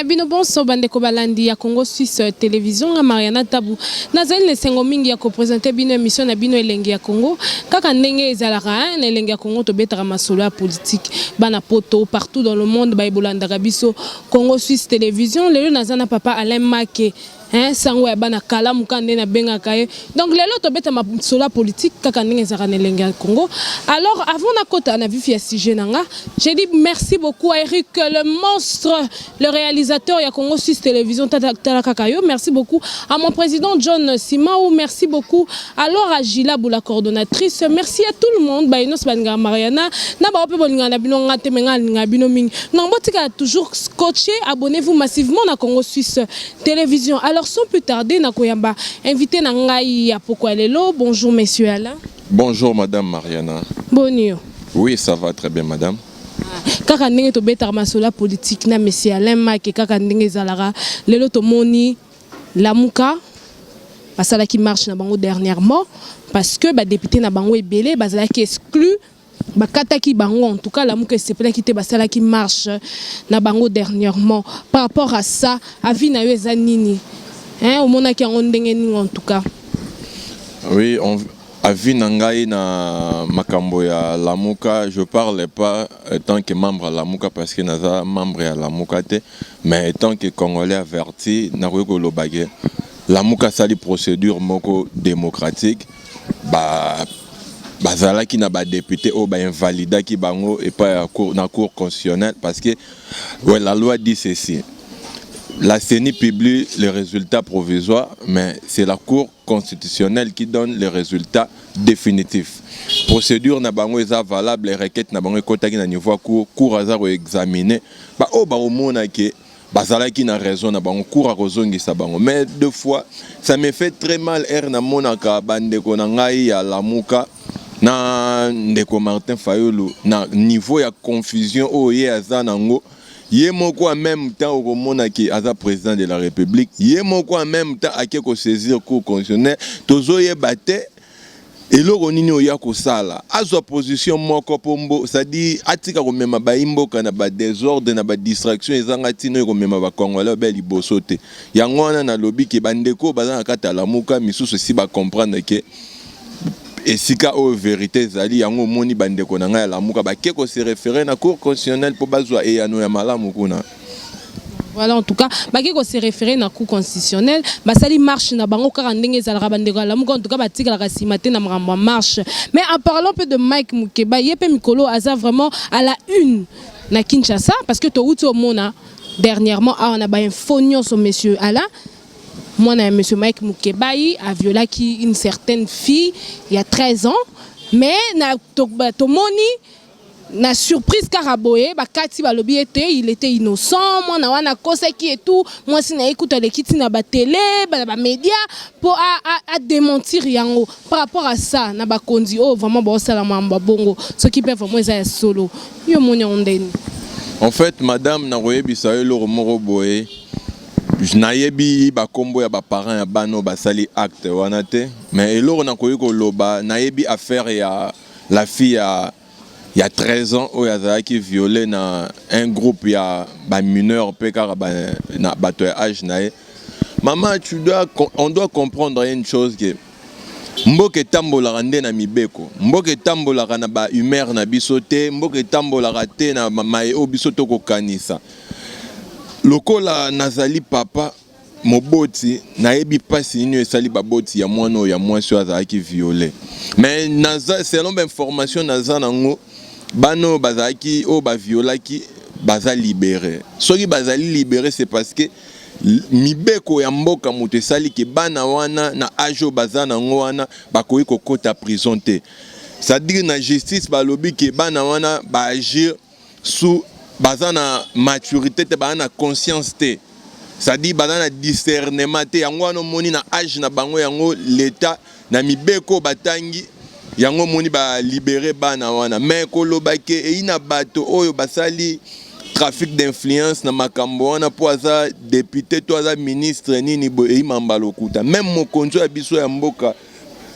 na bino bonso bandeko balandi ya Congo Suisse Télévision na Mariana Tabu. Nazali le sengo mingi ya ko présenter bino émission na bino elengi ya Congo. Kaka ndenge ezalaka na elengi ya Congo to betaka masolo ya politique. Bana poto partout dans le monde ba ebolanda biso Congo Suisse Télévision. Lelo nazana papa Alain Make. Sango ya bana kala mukande na benga kaye. Donc lelo to beta ma sola politique kaka ndenge ezaka na elengi ya Congo. Alors avant na kota na vif ya sujet nanga, j'ai dit merci beaucoup à Eric le monstre, le réalisateur ya Congo Suisse Télévision Tala Kakayo. Merci beaucoup à mon président John Simao. Merci beaucoup alors à Gila Boula coordonnatrice. Merci à tout le monde. Bainos Banga Mariana. Na ba ope bolinga na bino ngate menga na bino mingi. Nambotika toujours scotché. Abonnez-vous massivement na Congo Suisse Télévision. Alors sans plus tarder na koyamba invité na ngai ya Pokwalelo. Bonjour messieurs Alain. Bonjour madame Mariana. Bonjour. Oui, ça va très bien madame. Kaka ndenge to beta masola politique na monsieur Alain Make kaka ndenge zalara lelo to moni lamuka basala qui marche na bango dernièrement parce que ba député na bango ebele bazala qui exclu bakata ki bango en tout cas lamuka sepela qui te basala qui marche na bango dernièrement par rapport à ça avis na yo ezanini au mona ki ndenge ni en tout cas. Oui, avis nangai na makambo ya lamuka, je parle pas tant que membre à lamuka parce que naza membre à lamuka te, mais tant que congolais averti na ko lobage lamuka sali procédure moko démocratique bazala ki na ba député o ba invalida ki bango et pas na cour constitutionnelle parce que ouais, la loi dit ceci. La CENI publie les résultats provisoires, mais c'est la Cour constitutionnelle qui donne les résultats définitifs. Procédure n'a pas valable, les requêtes n'a pas été niveau cour hasard examiné. Au moins que bazalaki na raison na bango cour a rozongi sa bango. Mais deux fois, ça me fait très mal na monaka bande ko na ngai ya lamuka na ndeko Martin Fayulu na niveau ya confusion o ye azanango. Yemoko en même temps au monde qui est président de la République, Yemoko en même temps à qui saisir cour constitutionnel, tozoye bate et l'oronini oyako sala. À sa position moko pombo, ça dit atika ko mema ba imboka na ba désordre na ba distraction ezanga tino ko mema ba Congolais beli bosote. Yango wana na lobby ke bandeko bazana kata la muka misusu si ba comprendre que et si ka o vérité zali yango moni bandeko na ngai la muka ba keko se référer na cour constitutionnelle pour bazwa e yano ya malamu kuna. Voilà en tout cas ba keko se référer na cour constitutionnelle ba sali marche na bango kaka ndenge zalaka bandeko la muka en tout cas ba tika la simate na mrambo marche. Mais en parlant un peu de Mike Mukeba yepe mikolo aza vraiment à la une na Kinshasa parce que to uto mona dernièrement on a ba info sur monsieur Alain. Moi, monsieur Mike Mukeba a violé une certaine fille il y a 13 ans. Mais na surprise Karaboye, il était innocent. Moi, na koseki et tout. Moi, si na écoute les kits na ba télé, ba média pour à démentir yango. Par rapport à ça, na ba kondi oh vraiment bon salama bongo. Ce qui peut vraiment être solo. Yo moni ondeni. En fait, madame na royebi saelo romoro boye. Je n'ayebi ba kombo ya ba parents ya bano basali acte wana te mais eloko na koyiko loba nayebi affaire ya la fille ya 13 ans où yazaki violé na un groupe ya ba mineur pe kara na bato ya âge nae. Maman on doit comprendre une chose que mboke tambola nde na mibeko mboke tambola na ba humeur na bisote mboke tambola te na mai o bisoto ko kanisa. Lokola nazali papa moboti nayebi pasi nyo esali baboti ya mwana ya mwasi azalaki violé mais naza selon information naza nango bano bazalaki o ba violaki baza libéré soki bazali libéré c'est parce que mibeko ya mboka moto esali ke bana wana na ajo baza nango wana bakoki kokota prison te c'est-à-dire na justice balobi ke bana wana ba agir sous bazana maturité te bazana conscience te ça dit bazana discernement te yango wana moni na âge na bango yango l'état na mibeko batangi yango moni ba libérer bana wana mais kolobake e ina bato oyo basali trafic d'influence na makambo wana po aza député to aza ministre nini bo e imamba lokuta même mokonzo ya biso ya mboka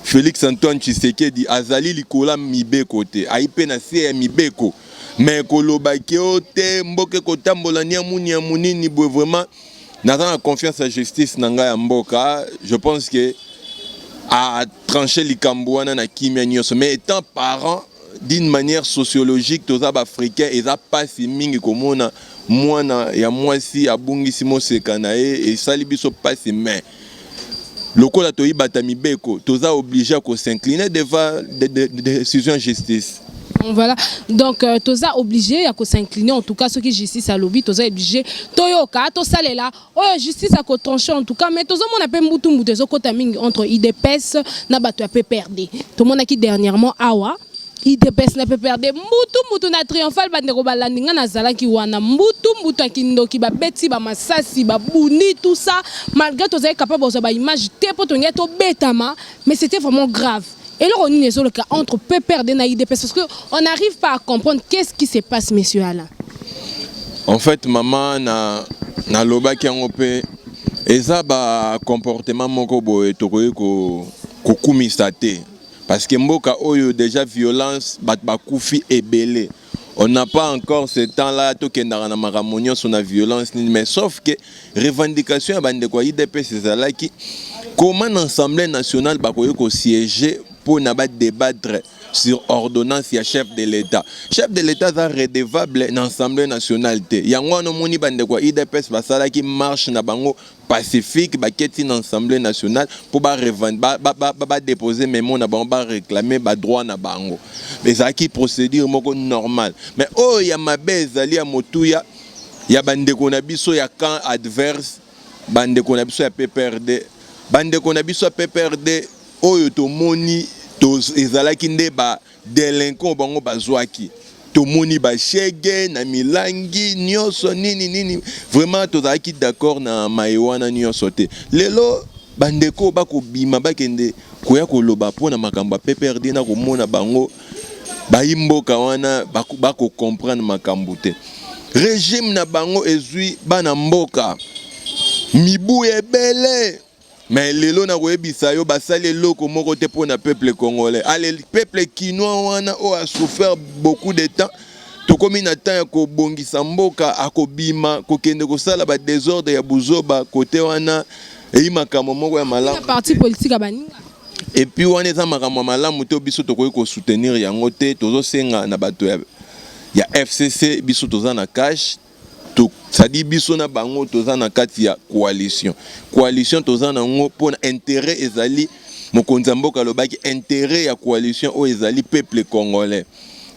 Félix Antoine Tshisekedi azali likola mibeko te aipe na se ya mibeko mais koloba te mboka kotambola niamuni ni vraiment n'a confiance à justice nanga ya mboka. Je pense que à trancher les Cambouana na kimia nyonso, mais étant parent d'une manière sociologique tous les africains ils a pas si mingi komona mwana ya mwasi abungisi mosekana et sali biso pas si mais lokola toyi batami beko toza obligé à s'incliner devant des décisions de justice. Voilà, donc toza obligé à s'incliner, en tout cas ceux qui justice à lobby, toza obligé toyoka to salela oh justice à trancher en tout cas, mais toza mon appelle mutu zo kota mingi entre IDPS na bato ya PPRD. Tout le monde a qui dernièrement awa IDPS na PPRD mutu na triomphal bandeko balandinga na zalaki wana mutu akindoki ba beti ba masasi ba buni tout ça, malgré toza capable de ba image te poto ngeto betama, mais c'était vraiment grave. Et là, on est le cas entre PPRD et IDPS parce qu'on n'arrive pas à comprendre qu'est-ce qui se passe, monsieur Alain. En fait, maman, na loba qui a un peu, et ça, comportement moko boy, tokoye ko kumisate. Parce que mboka oyo déjà violence, ba koufi et belé. On n'a pas encore ce temps-là, tout qui na maramonio sur la violence, mais sauf que revendication bande quoi IDPS c'est là qui comment l'Assemblée nationale va siéger pour débattre sur ordonnance ya chef de l'État. Chef de l'État est redevable dans l'Assemblée nationale. Il y a un moni bande quoi IDPS basala qui marche na bango pacifique ba keti dans l'Assemblée nationale pour ba déposer mémo na bango ba réclamer ba droit na bango. Mais ça qui procédure moko normal. Mais oh ya mabeza ali ya motuya ya bande ko na biso ya camp adverse bande ko na biso ya PPRD bande ko na biso ya PPRD oyo to moni to ezalaki nde ba délinquant bango bazwaki to moni ba shege na milangi nyonso nini vraiment tozalaki d'accord na maiwana nyonso te lelo bandeko bako bima bakende koya koloba pona makambo PPRD na komona bango bayimboka wana bako comprendre makambo te régime na bango ezui bana mboka mibu ebele. Mais lelo na koyebisa yo basali loko moko te pour na peuple congolais. Allez, le peuple quinois a souffert beaucoup de temps. To komi na temps ko bongisa mboka akobima ko kende ko sala ba désordre ya buzoba côté wana e makambo moko ya malamu. Parti politique abaninga. Et puis wana za makambo malamu to biso to ko soutenir yango te tozo senga na bato ya FCC biso toza na cash. Ça dit biso na bango toza na kati ya coalition toza na ngo pona intérêt ezali mokonzi mboka lobaki intérêt ya coalition o ezali peuple congolais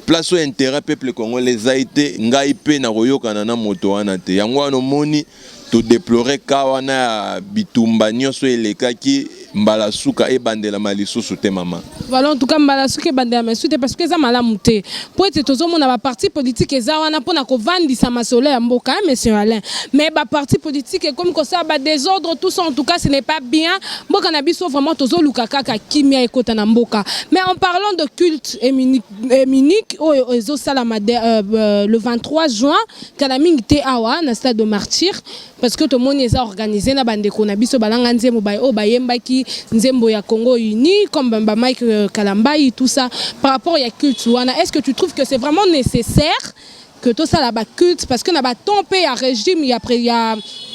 place o intérêt peuple congolais zaite ngai pe na koyokana na moto wana te yango wana moni to déplorer ka wana bitumba nyonso elekaki mbala suka e bandela malisusu te mama. Voilà en tout cas mbala suka e bandela malisusu te parce que za malamu te po ete tozomona ba parti politique eza wana pona ko vandisa masolo ya mboka monsieur Alain mais ba parti politique comme ko ça ba désordre tout ça en tout cas ce n'est pas bien mboka na biso vraiment tozoluka kaka kimia ekota na mboka mais en parlant de culte émunique ezo salama le 23 juin kana mingi te awa na stade de Martyr parce que tout le monde est organisé na bandeko na biso balanga nzembo ba o bayembaki nzembo ya Congo uni comme ba Mike Kalambai tout ça par rapport à culte wana est-ce que tu trouves que c'est vraiment nécessaire que tout ça là-bas culte parce que na ba tombé à régime il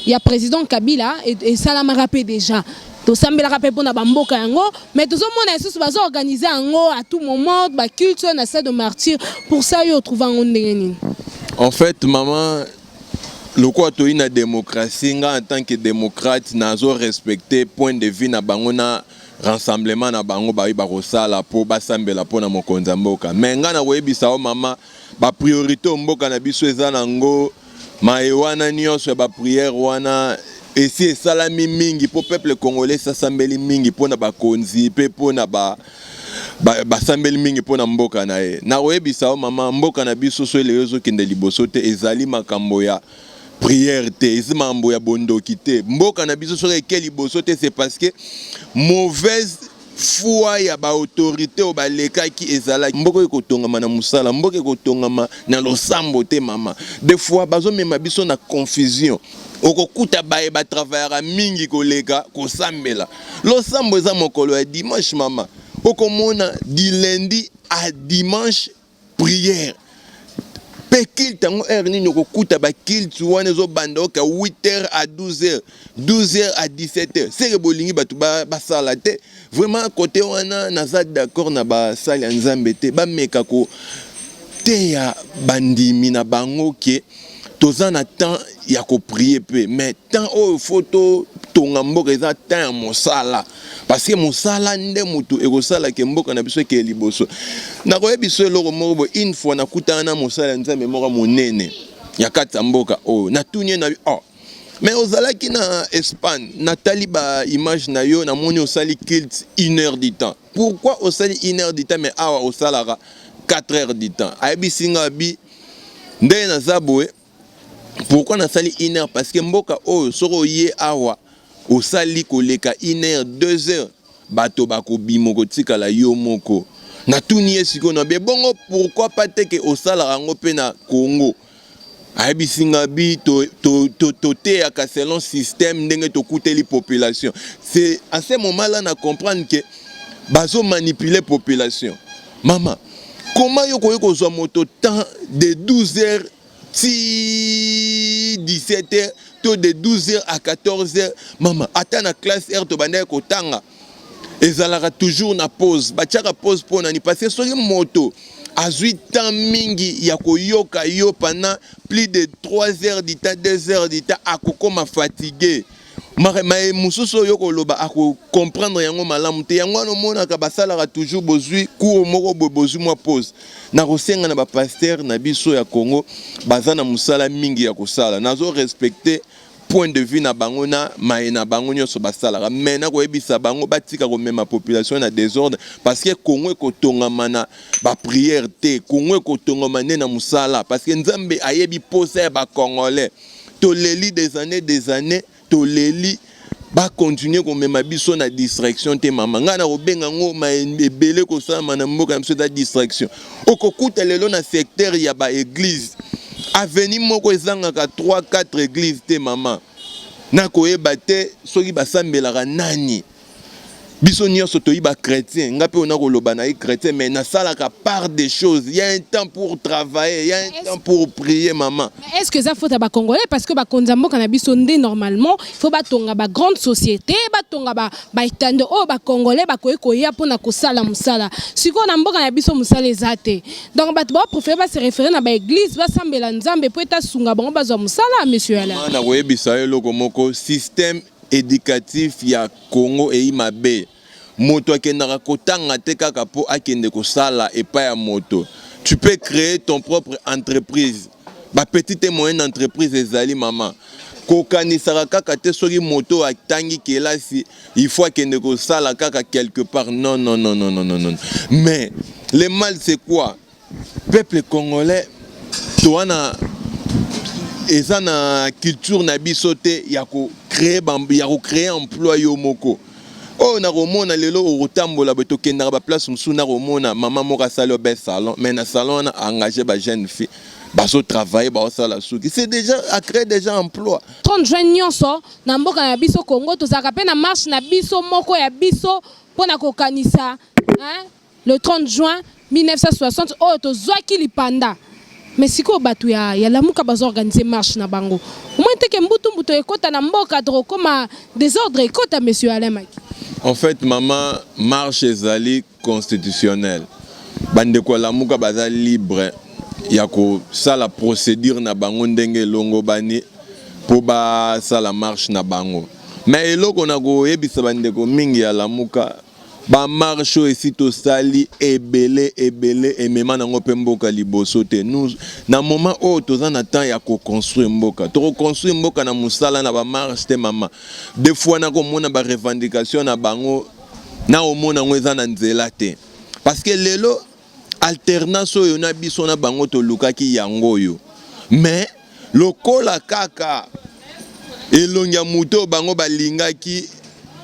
y a président Kabila et ça l'a rappelé déjà to sambela rappelé pour na bamboka yango mais tout le monde est sous organiser yango à tout moment ba culte na stade de Martyr pour ça yo trouver en ndengeni. En fait maman le quoi to ina démocratie nga en tant que démocrate nazo respecter point de vue na bango na rassemblement na bango ba kosala po basambela po na mokonzi mboka mais nga na koyebisa o mama ba priorité mboka na biso eza nango maewana nyonso ba prière wana esi esalami mingi po peuple congolais sasambeli mingi po na bakonzi pe po na basambeli mingi po na mboka na ye na koyebisa o mama mboka na biso so ele ezokende liboso te ezali makambo ya prière te ezimambo ya bondoki te mboka na biso soki eke liboso te c'est parce que mauvaise foi ya ba autorité o balekaki ezalaki mboka ekotongama na musala mboka ekotongama na losambo te mama des fois bazomema biso na confusion okokuta baye ba travaillera mingi koleka kosambela losambo eza mokolo ya dimanche mama okomona du lundi à dimanche prière pe kilt tango heure nini okokuta ba kilt wana ezobanda oka 8h à 12h 12h à 17h seke bolingi bato basala te vraiment côté wana naza d'accord na basali ya nzambe te bameka ko te ya bandimi na bango ke toza na temps ya koprier pe mais temps oyo faut tonga mboka eza temps ya mosala parce que mosala nde mutu ekosala ke mboka na biso ke liboso nakoyebiso eloko moko bo une fois nakutana na mosala ya nzambe moko monene ya kati ya mboka oyo natunie na mais ozalaki na Espagne natali ba image na yo namoni osali kilt 1 heure du temps pourquoi osali 1 heure du temps mais awa osalaka 4 heures du temps ayebisinga bi nde naza boye pourquoi nasali 1 heure parce que mboka oyo soko ye awa osali koleka 1 heure 2 heures bato bakobima kotikala yo moko natuni ye sikoyo na bongo pourquoi pas te ke osalaka yango mpe na Congo ayebisinga bi toteyaka selon système ndenge tokuteli population c'est à ce moment là na comprendre que bazo manipuler population mama comment yo koyo kozwa moto temps de 12h si 17h to de 12h à 14h mama ata na classe R to banda kotanga ezalaka toujours na pause batiaka pause pona ni parce que soki moto à 8 ans mingi ya koyoka yo pendant plus de 3 heures du temps 2 heures du temps akokoma fatigué mais mususu yo koloba ako comprendre yango malamu te yango no mona ka basalaka toujours bozui cours moko bozui moi pause na kosenga na ba pasteur na biso ya Congo bazana musala mingi ya kosala nazo respecter point de vue na bango na maena bango nyoso basalaka mais na koyebisa bango batika ko mema population na désordre parce que Congo ko tongama na ba prière te Congo ko tongama na musala parce que nzambe ayebi posa ba congolais to leli des années to leli ba continuer ko mema biso na distraction te mama nga na obenga ngo ma ebele ko sama na mboka mso da distraction okokuta lelo na secteur ya ba église avenue moko ezangaka 3-4 églises te mama na koyeba te soki basambelaka nani biso nyonso toyiba chrétien nga pe ona koloba na chrétien mais nasalaka part des choses il y a un temps pour travailler il y a un temps pour prier maman est-ce que ça faut ba congolais parce que ba konzambo kana biso ndé normalement il faut batonga ba grande société batonga ba itando o ba congolais ba koya pona kosala musala siko na mboka na biso musala ezate donc ba préférer ba se référer na ba église ba sambela nzambe po eta sunga bango bazwa musala monsieur ala na koyebisa yo loko moko système éducatif ya Congo et mabe moto akendaka kotanga te kaka po akende kosala epa ya moto tu peux créer ton propre entreprise ba petite et moyenne entreprise ezali mama kokanisaka kaka te soki moto atangi kelasi il faut akende kosala kaka quelque part non mais le mal c'est quoi peuple congolais toana eza na culture na biso te ya ko créer emploi yo moko oh na romona lelo otambola beto kendaka ba place musuna romona mama moko salo be salon mais na salon na engagé ba jeune fille baso travailler ba sala suki c'est déjà à créer déjà emploi 30 juin nyonso na mboka na biso Congo tozaka pe na marche na biso moko ya biso pona kokanisa le 30 juin 1960 oh tozwaki lipanda mais siko batu ya lamuka bazo organiser marche na bango au moins te ke mbutu ekota na mboka to koma désordre ekota monsieur Alain Maki. En fait maman marche ezali constitutionnelle bandeko lamuka baza libre ya ko sala procédure na bango ndenge longo bani po ba sala marche na bango mais eloko na ko yebisa bandeko mingi ya lamuka ba marche esito sali ebele emema nango pe mboka liboso te nous na moment o toza na temps ya ko construire mboka to construire mboka na musala na ba marche te mama des fois na ko mona ba revendication na bango na omona ngo eza na nzela te parce que lelo alternance oyo na biso na bango to lukaki yango yo mais lokola kaka elongia muto bango balingaki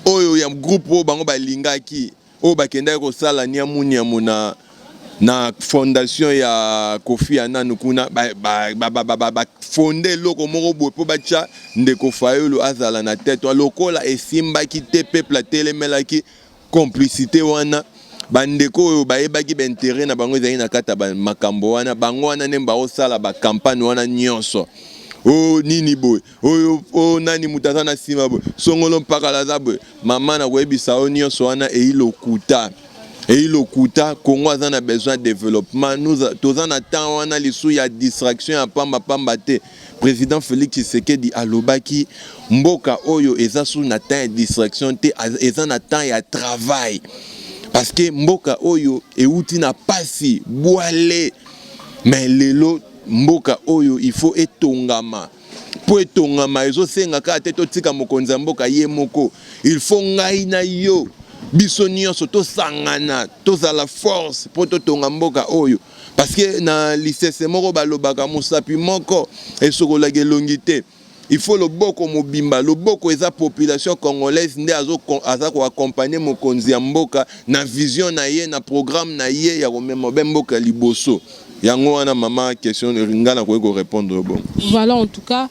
oyo ya groupe o bango balingaki o bakenda ko sala niamu na fondation ya Kofi Annan kuna ba fonder loko moko boye po bacha ndeko Fayulu azala na tête lokola esimba ki te peuple telemelaki complicité wana bandeko oyo bayebaki baintérêt na bango ezali na kata makambo wana bango wana nde baosala bakampagne wana nyonso. Oh nini boy, oh nani mutaza na sima boy, songolo mpaka laza boy, mama na koyebisa o nyonso wana eilokuta. Et il okuta Congo a besoin de développement. Nous avons temps wana lisu ya distraction ya pamba pamba te. Président Félix Tshisekedi alobaki mboka oyo eza sous na temps ya distraction te eza na temps ya travail. Parce que mboka oyo euti na pasi boale. Mais lelo mboka oyo il faut etongama. Po etongama ezo senga ka te totika mokonzi mboka ye moko. Il faut ngai na yo. Biso nyonso to sangana to za la force po to tonga mboka oyo parce que na lycée moko balobaka musapi moko esokola gelongité il faut le boko mobimba le boko eza population congolaise nde aza ko accompagner mokonzi ya mboka na vision na ye na programme na ye ya komema mboka liboso yango wana mama question ringana ko répondre bon. Voilà en tout cas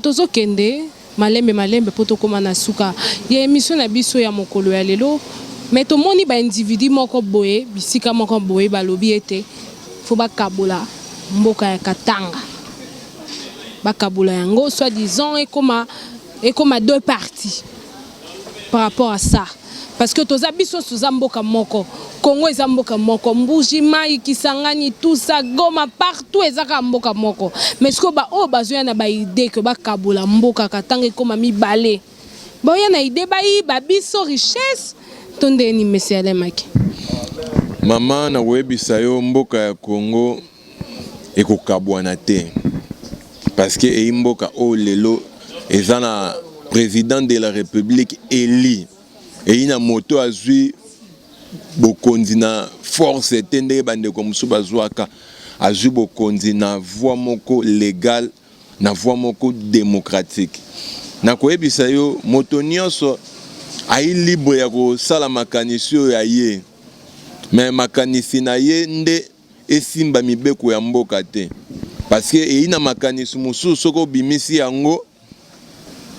tozo kende malembe poto koma na suka ya émission na biso ya mokolo ya lelo mais to moni ba individu moko boye bisika moko boye balobi ete fo bakabola mboka ya Katanga bakabola yango soit disant et comme deux parties par rapport à ça parce que toza biso soza mboka moko Congo eza mboka moko Mbuji Mai Kisangani tout ça Goma partout ezaka mboka moko mais ce que ba o bazoya na ba idée que ba kabola mboka Katanga comme mi balé ba ya na idée ba biso richesse tonde ni monsieur Alemaki mama na webisa yo mboka ya Congo ekokabwana te parce que e mboka o lelo ezana président de la République élu et ina moto azui bokonzi na force tende bande comme subazwaka azui bokonzi na voie moko légal na voie moko démocratique na koyebisa yo moto nyonso ai libre ya ko sala makanisi ya ye mais makanisi na ye nde esimba mibeko ya mboka te parce que ina makanisi mususu soko bimisi yango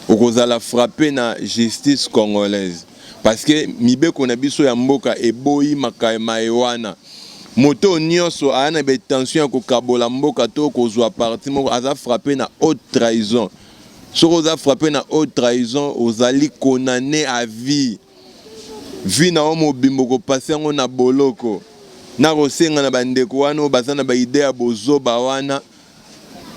okozala frapper na justice congolaise parce que mibeko na biso ya mboka eboyi makayema ewana moto nyonso ana be tension ko kabola mboka to kozwa parti moko aza frapper na haute trahison soko oza frapper na haute trahison ozali condamné à vie na omo bimbo ko passer ngo na boloko na kosenga na bandeko wana bazana ba idée ya bozoba wana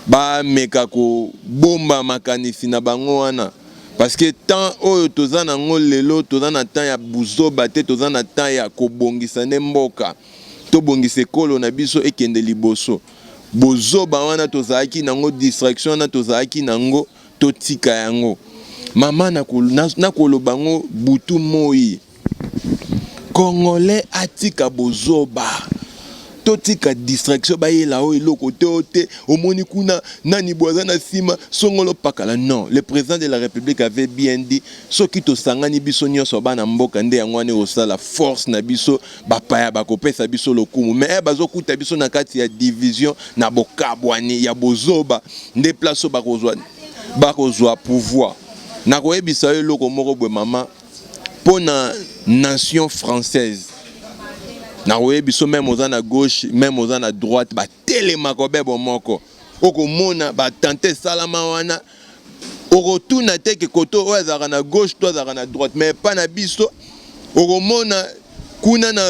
ba meka ko bomba makanisi na bango wana parce que tant oyo toza na ngolelo toza na temps ya buzoba te toza na temps ya kobongisa ne mboka to bongisa kolo na biso ekende liboso bozoba wana tozaki nango distraction na tozaki nango totika yango mama na koloba ngo butu moi Congolais atika bozoba totika distraction bayela o eloko te omoni kuna nani boza na sima songolo pakala non le président de la République avait bien dit soki to sangani biso nyonso bana mboka nde yangwane osala force na biso bapaya bakopesa biso lokumu mais bazokuta biso na kati ya division na bokabwani ya bozoba nde place bakozwa pouvoir na koyebisa eloko moko bwe mama pona nation française na biso même aux à gauche même aux à droite ba telema ko bebo moko okomona ba tenter salama wana okotuna te ke koto oza na gauche to za na droite mais pas na biso okomona kuna na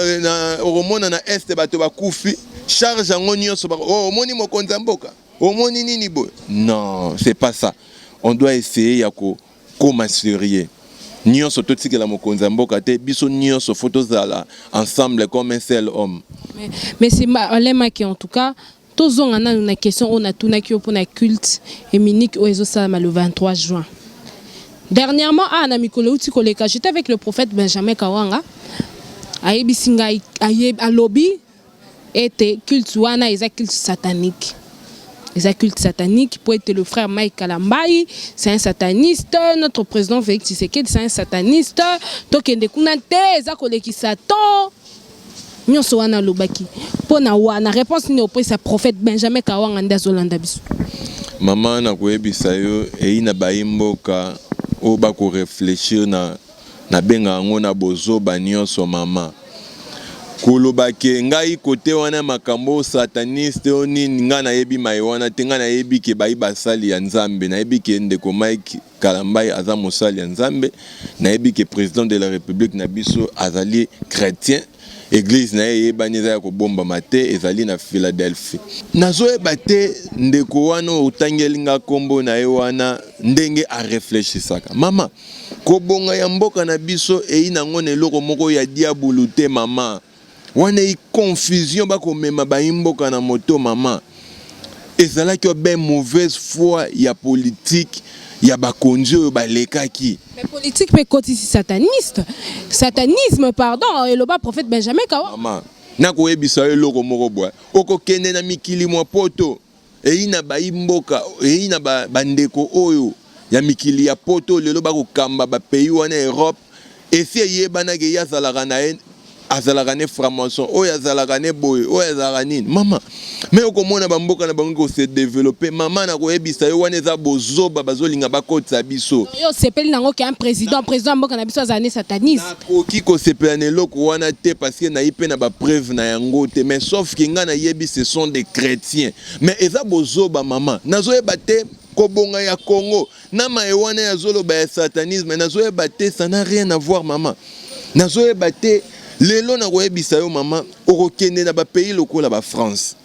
okomona na est bato bakufi charge ngo nyonso ba omoni mokonza mboka omoni nini bo non c'est pas ça on doit essayer ya ko koma sérieux nyonso totikela mokonza mboka te biso nyonso photos zala ensemble comme un seul homme mais c'est Alemaki en tout cas tozonga na une question on a tunaki pour na culte éminique au ezosala le 23 juin dernièrement na mikolo uti koleka j'étais avec le prophète Benjamin Kawanga ayebisinga alobi était culte wana eza culte satanique. Les cultes sataniques, pour être le frère Mike Kalambai, c'est un sataniste. Notre président Félix Tshisekedi, c'est un sataniste. Donc, il y a des gens qui Satan. Nous sommes lobaki. Pour na réponse ni auprès sa prophète Benjamin Kawanga ndazolanda biso. Maman na koyebisa yo e ina baimboka o bako réfléchir na benga ngo na bozoba nyonso mama. kolobake ngai kote wana makambo sataniste oni nga nayebi mai wana te nga nayebi ke bai basali ya Nzambe nayebi ke ndeko Mike Kalambai aza mosali ya Nzambe nayebi ke président de la République na biso azali chrétien église na yebani eza ya kobomba mate ezali na Philadelphie nazoyeba te ndeko wana otangeli nga kombo na ye wana ndenge a réfléchisaka mama kobonga ya mboka na biso nango na eloko moko ya diabulu te mama wana confusion bako mema baimboka na moto mama ezalaki ben mauvaise foi ya politique ya bakonzi oyo balekaki mais politique pe kotisi satanisme pardon et le bas prophète Benjamin Kawa mama nakoyebisa eloko moko boya okokende na mikili mwa poto na baimboka na bandeko oyo ya mikili ya poto lelo bakokamba bapays wana Europe esi eyebanaki yazalaka na ye azalaka ne franc-maçon oyo azalaka ne boye oyo azalaka nini mama mais okomona bamboka na bango se développer mama na koyebisa yo wana eza bozoba bazolinga bakotisa biso yo sepeli nango ke un président mboka na biso azane sataniste nakoki kosepela na eloko wana te parce que nayi mpe na bapreuve na yango te mais sauf ki nga nayebi ce sont des chrétiens mais eza bozoba mama nazoyeba te kobonga ya Congo na maewana ya zoloba ya satanisme nazoyeba te ça n'a rien à voir mama nazoyeba te lelo na koyebisa yo mama okokende na bapays lokola ba France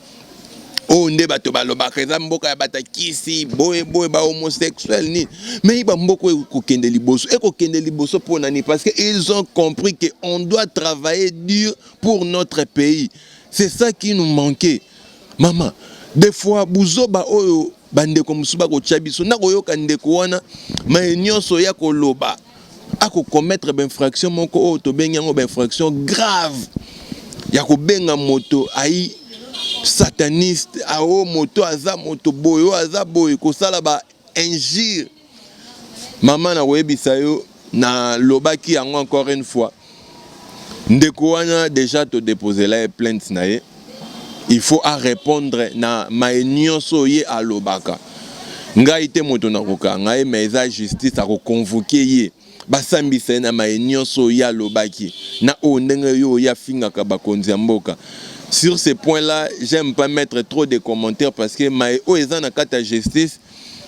nde bato balobaka eza mboka ya batakisi boye ba homosexuel ni mais ba mboko ekokende liboso pour nani parce que ils ont compris que on doit travailler dur pour notre pays c'est ça qui nous manquait mama des fois buzoba oyo bandeko musuba ko chabiso na koyoka ndeko wana mais nyonso ya koloba ako commettre infraction moko o to benyango infraction grave ya ko benga moto ai sataniste ao moto aza moto boyo aza boyo ko sala ba injure mama na webisa yo na lobaki yango encore une fois ndeko wana déjà to déposer la plainte na ye il faut à répondre na maenyoso ye alobaka ngai te moto na koka ngai mais eza justice ako convoquer ye basambisa na maenyoso ya lobaki na ndenge yo ya fingaka bakonzi ya mboka. Sur ce point là j'aime pas mettre trop de commentaires parce que mai o eza na kata justice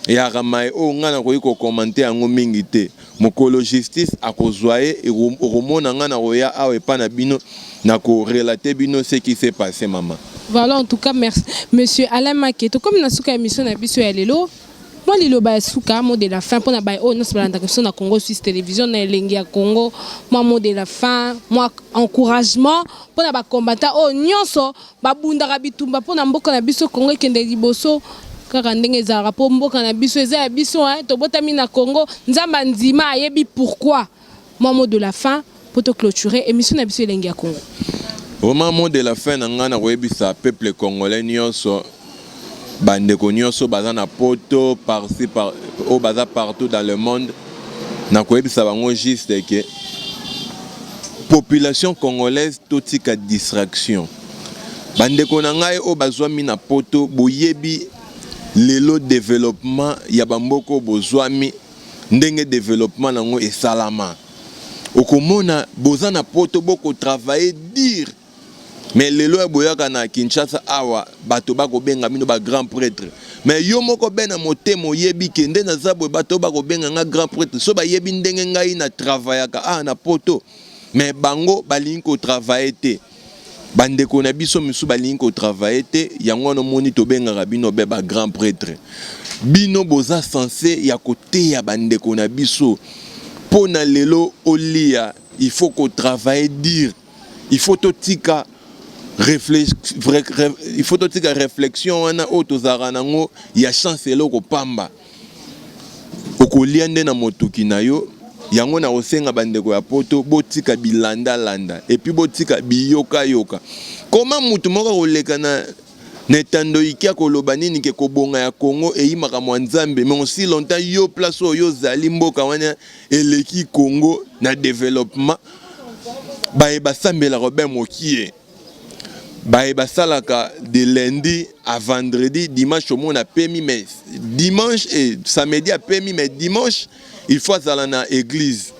ya ramai o ngana ko commenter yango mingi te mokolo justice akozwaye et romona ngana roya awe pa na bino na ko relater bino ce qui s'est passé maman. Voilà, en tout cas, merci. Monsieur Alain Maketo, comme nous avons émission na biso ya lelo, moi lilo ba suka mot de la fin pour na ba o nos balanda que na Congo Suisse télévision na elengi ya Congo, moi mot de la fin, moi encouragement pour na ba combattant o nyonso ba bundaka bitumba pour na mboka na biso Congo kende liboso kaka ndenge za rapport mboka na biso eza ya biso to botami na Congo nzamba ndima ayebi pourquoi. Moi mot de la fin pour te clôturer émission na biso elengi ya Congo. Au moment de la fin, on a un peuple congolais nyonso bandeko nyonso baza na poto par-ci par au baza partout dans le monde. Na koyebisa bango juste que population congolaise totika distraction. Bandeko na ngai o bazwami na poto boyebi lelo développement ya bamboko bozwami ndenge développement nango esalama. Okomona boza na poto boko travailler dire mais lelo boyaka na Kinshasa awa bato bako benga bino ba grand prêtre mais yo moko bena motemo yebi kende na zabwe bato bako benga nga grand prêtre so ba yebi ndenge ngai na travaillaka na poto mais bango balingi ko travailler te bandeko na biso misu balingi ko travailler te yango no moni to benga bino be ba grand prêtre bino boza censé ya côté ya bandeko na biso pona lelo olia il faut ko travailler dire il faut totika il faut que réflexion wana otozara nango ya chancelo ko pamba okoliande na motuki na yo yango na osenga bandeko ya poto botika bilanda landa et puis botika biyoka yoka comment mutu moko koleka na netando ikia koloba nini ke kobonga ya Congo e yimaka mwanzambe mais aussi longtemps yo place yo zali mboka wana eleki Congo na développement ba basambela Robert Mokie ba salaka de lundi à vendredi, dimanche au monde a permis, mais dimanche et samedi a permis, mais dimanche il faut aller dans l'église.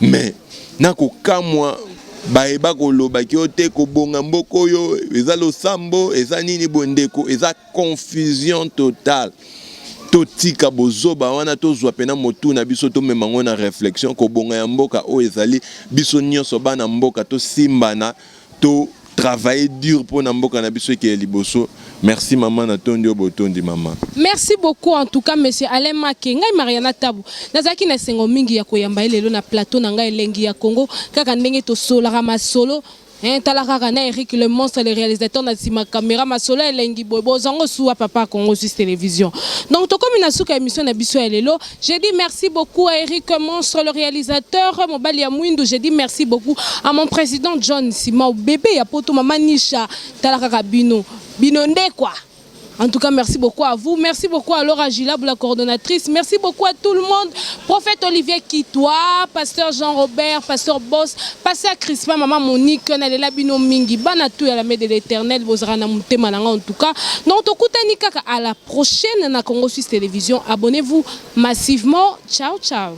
Mais nako kamwa bayeba koloba ki ote kobonga mboko yo eza losambo eza nini bondeko eza confusion totale totika bozoba wana tozwa pena motu na biso to memango na réflexion kobonga ya mboka o ezali biso nyonso bana mboka to simbana to travailler dur pour na mboka na biso ke liboso. Merci maman na tondi obotondi maman. Merci beaucoup en tout cas monsieur Alain Make. Ngai Mariana Tabu. Nazaki na sengo mingi ya koyamba lelo na plateau na ngai elengi ya Congo kaka ndenge to sola masolo. Talaka na Eric le monstre le réalisateur na sima caméra masolo elengi bobo zango suwa papa Congo Suisse Télévision. Donc to comme na suka émission na biso lelo, j'ai dit merci beaucoup à Eric monstre le réalisateur Mobali ya Mwindu, j'ai dit merci beaucoup à mon président John Sima bébé ya poto mama Nisha talaka bino nde quoi. En tout cas, merci beaucoup à vous. Merci beaucoup à Laura Gilab, la coordonnatrice. Merci beaucoup à tout le monde. Prophète Olivier Kitoa, pasteur Jean-Robert, pasteur Boss, pasteur Crispa, maman Monique, Nalela Bino Mingi, Banatou à la main de l'éternel, Bozarana Moutemananga en tout cas. Donc, à la prochaine na Congo Suisse Télévision. Abonnez-vous massivement. Ciao, ciao.